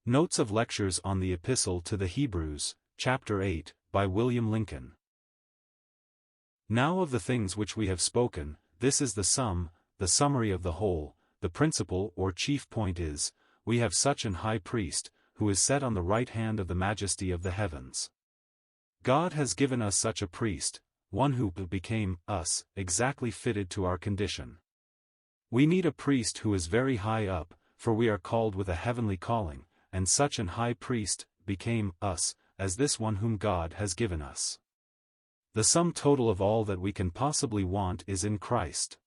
Notes of Lectures on the Epistle to the Hebrews, Chapter 8, by William Lincoln. Now of the things which we have spoken, this is the summary of the whole. The principal or chief point is, we have such an high priest, who is set on the right hand of the majesty of the heavens. God has given us such a priest, one who became us, exactly fitted to our condition. We need a priest who is very high up, for we are called with a heavenly calling, and such an high priest became us, as this one whom God has given us. The sum total of all that we can possibly want is in Christ.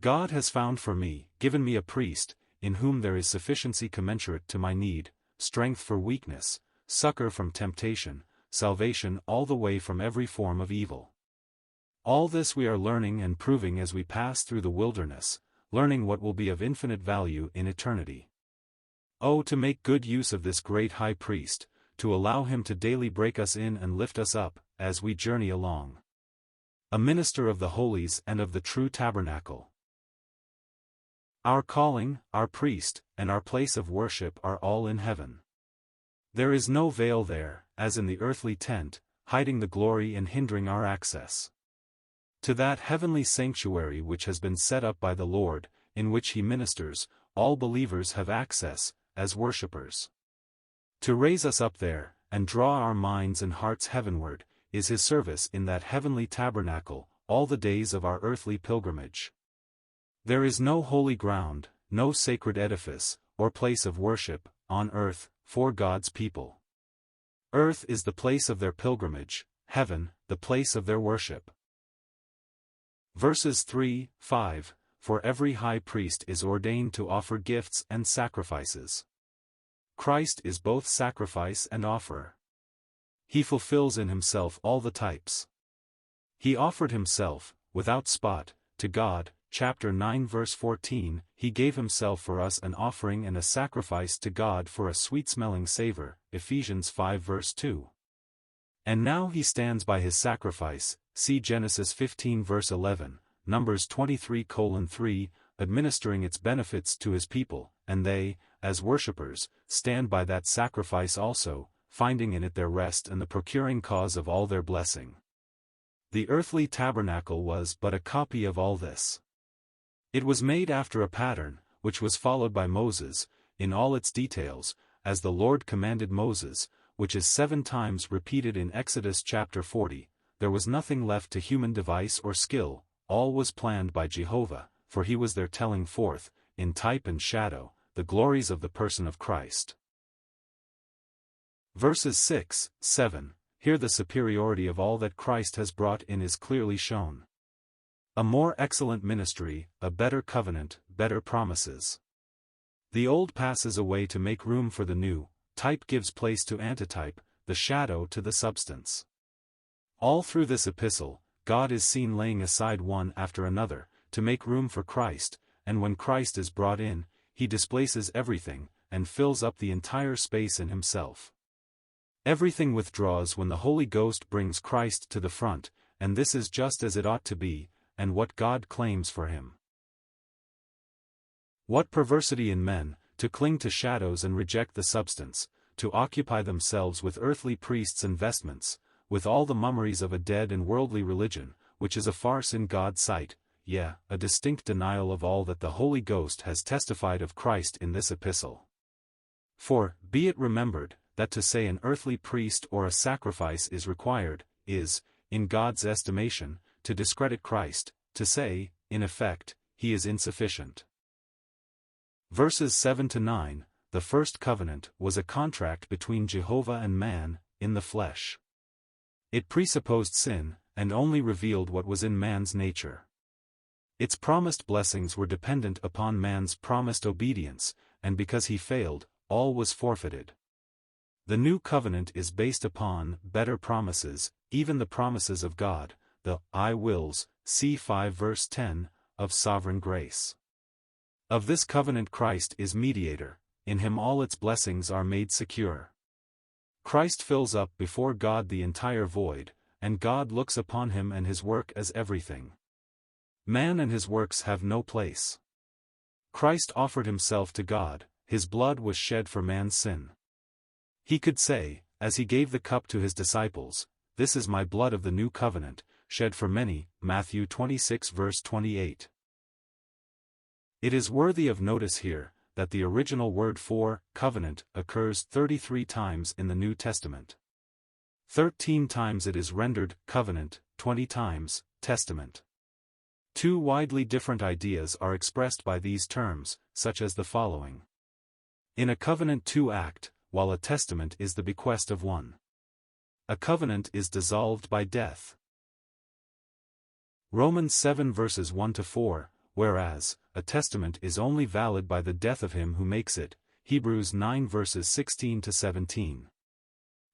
God has found for me, given me a priest, in whom there is sufficiency commensurate to my need, strength for weakness, succor from temptation, salvation all the way from every form of evil. All this we are learning and proving as we pass through the wilderness, learning what will be of infinite value in eternity. Oh, to make good use of this great high priest, to allow him to daily break us in and lift us up, as we journey along. A minister of the holies and of the true tabernacle. Our calling, our priest, and our place of worship are all in heaven. There is no veil there, as in the earthly tent, hiding the glory and hindering our access. To that heavenly sanctuary which has been set up by the Lord, in which he ministers, all believers have access, as worshippers. To raise us up there, and draw our minds and hearts heavenward, is his service in that heavenly tabernacle, all the days of our earthly pilgrimage. There is no holy ground, no sacred edifice, or place of worship, on earth, for God's people. Earth is the place of their pilgrimage, heaven, the place of their worship. Verses 3, 5, For every high priest is ordained to offer gifts and sacrifices. Christ is both sacrifice and offerer. He fulfills in himself all the types. He offered himself, without spot, to God, chapter 9 verse 14, he gave himself for us an offering and a sacrifice to God for a sweet-smelling savor, Ephesians 5 verse 2. And now he stands by his sacrifice, see Genesis 15 verse 11, Numbers 23:3, administering its benefits to his people, and they, as worshippers, stand by that sacrifice also, finding in it their rest and the procuring cause of all their blessing. The earthly tabernacle was but a copy of all this. It was made after a pattern, which was followed by Moses, in all its details, as the Lord commanded Moses, which is 7 times repeated in Exodus chapter 40, there was nothing left to human device or skill, all was planned by Jehovah, for he was there telling forth, in type and shadow, the glories of the person of Christ. Verses 6, 7, Here the superiority of all that Christ has brought in is clearly shown. A more excellent ministry, a better covenant, better promises. The old passes away to make room for the new, type gives place to antitype, the shadow to the substance. All through this epistle, God is seen laying aside one after another, to make room for Christ, and when Christ is brought in, he displaces everything, and fills up the entire space in himself. Everything withdraws when the Holy Ghost brings Christ to the front, and this is just as it ought to be, and what God claims for him. What perversity in men, to cling to shadows and reject the substance, to occupy themselves with earthly priests and vestments, with all the mummeries of a dead and worldly religion, which is a farce in God's sight, yea, a distinct denial of all that the Holy Ghost has testified of Christ in this epistle. For, be it remembered, that to say an earthly priest or a sacrifice is required, is, in God's estimation, to discredit Christ, to say, in effect, he is insufficient. Verses 7-9, The first covenant was a contract between Jehovah and man, in the flesh. It presupposed sin, and only revealed what was in man's nature. Its promised blessings were dependent upon man's promised obedience, and because he failed, all was forfeited. The new covenant is based upon better promises, even the promises of God, the I wills, c. 5 verse 10, of sovereign grace. Of this covenant Christ is mediator, in him all its blessings are made secure. Christ fills up before God the entire void, and God looks upon him and his work as everything. Man and his works have no place. Christ offered himself to God, his blood was shed for man's sin. He could say, as he gave the cup to his disciples, "This is my blood of the new covenant, shed for many," Matthew 26 verse 28. It is worthy of notice here, that the original word for covenant occurs 33 times in the New Testament. 13 times it is rendered covenant, 20 times testament. Two widely different ideas are expressed by these terms, such as the following. In a covenant two act, while a testament is the bequest of one. A covenant is dissolved by death. Romans 7 verses 1-4, whereas, a testament is only valid by the death of him who makes it, Hebrews 9 verses 16-17.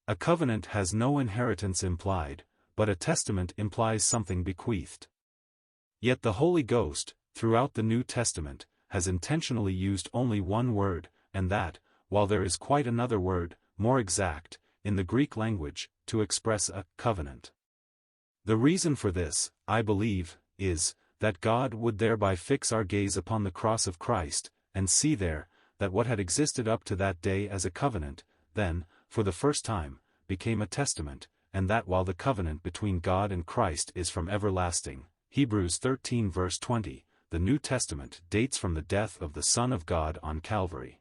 A covenant has no inheritance implied, but a testament implies something bequeathed. Yet the Holy Ghost, throughout the New Testament, has intentionally used only one word, and that, while there is quite another word, more exact, in the Greek language, to express a covenant. The reason for this, I believe, is, that God would thereby fix our gaze upon the cross of Christ, and see there, that what had existed up to that day as a covenant, then, for the first time, became a testament, and that while the covenant between God and Christ is from everlasting, Hebrews 13 verse 20, the New Testament dates from the death of the Son of God on Calvary.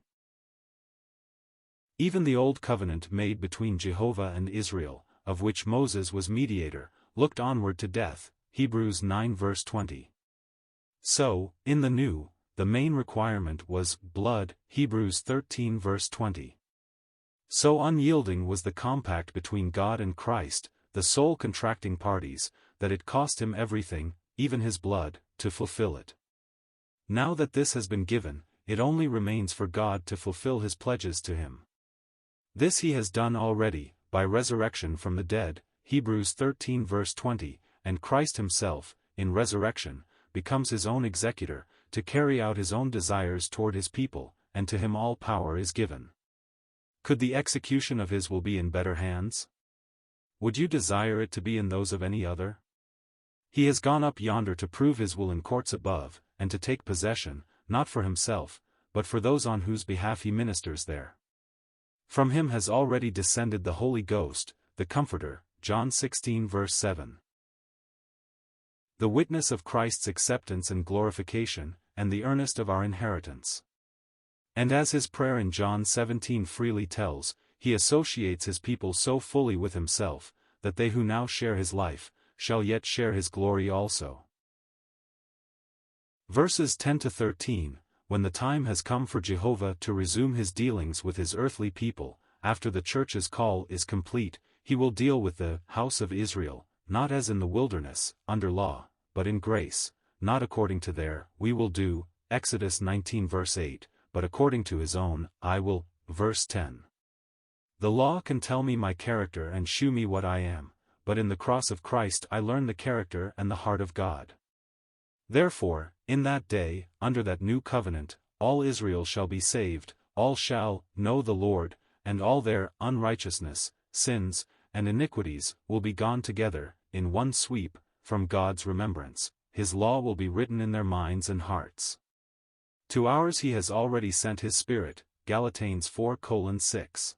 Even the Old Covenant made between Jehovah and Israel, of which Moses was mediator, looked onward to death, Hebrews 9 verse 20. So, in the New, the main requirement was blood, Hebrews 13 verse 20. So unyielding was the compact between God and Christ, the sole contracting parties, that it cost him everything, even his blood, to fulfill it. Now that this has been given, it only remains for God to fulfill his pledges to him. This he has done already, by resurrection from the dead, Hebrews 13 verse 20, and Christ himself, in resurrection, becomes his own executor, to carry out his own desires toward his people, and to him all power is given. Could the execution of his will be in better hands? Would you desire it to be in those of any other? He has gone up yonder to prove his will in courts above, and to take possession, not for himself, but for those on whose behalf he ministers there. From him has already descended the Holy Ghost, the Comforter, John 16 verse 7. The witness of Christ's acceptance and glorification, and the earnest of our inheritance. And as his prayer in John 17 freely tells, he associates his people so fully with himself, that they who now share his life, shall yet share his glory also. Verses 10-13, when the time has come for Jehovah to resume his dealings with his earthly people, after the church's call is complete, he will deal with the house of Israel, not as in the wilderness, under law, but in grace, not according to their "we will do," Exodus 19 verse 8, but according to his own "I will," verse 10. The law can tell me my character and shew me what I am, but in the cross of Christ I learn the character and the heart of God. Therefore, in that day, under that new covenant, all Israel shall be saved, all shall know the Lord, and all their unrighteousness, sins, and iniquities will be gone together, in one sweep, from God's remembrance. His law will be written in their minds and hearts. To ours he has already sent his Spirit, Galatians 4:6.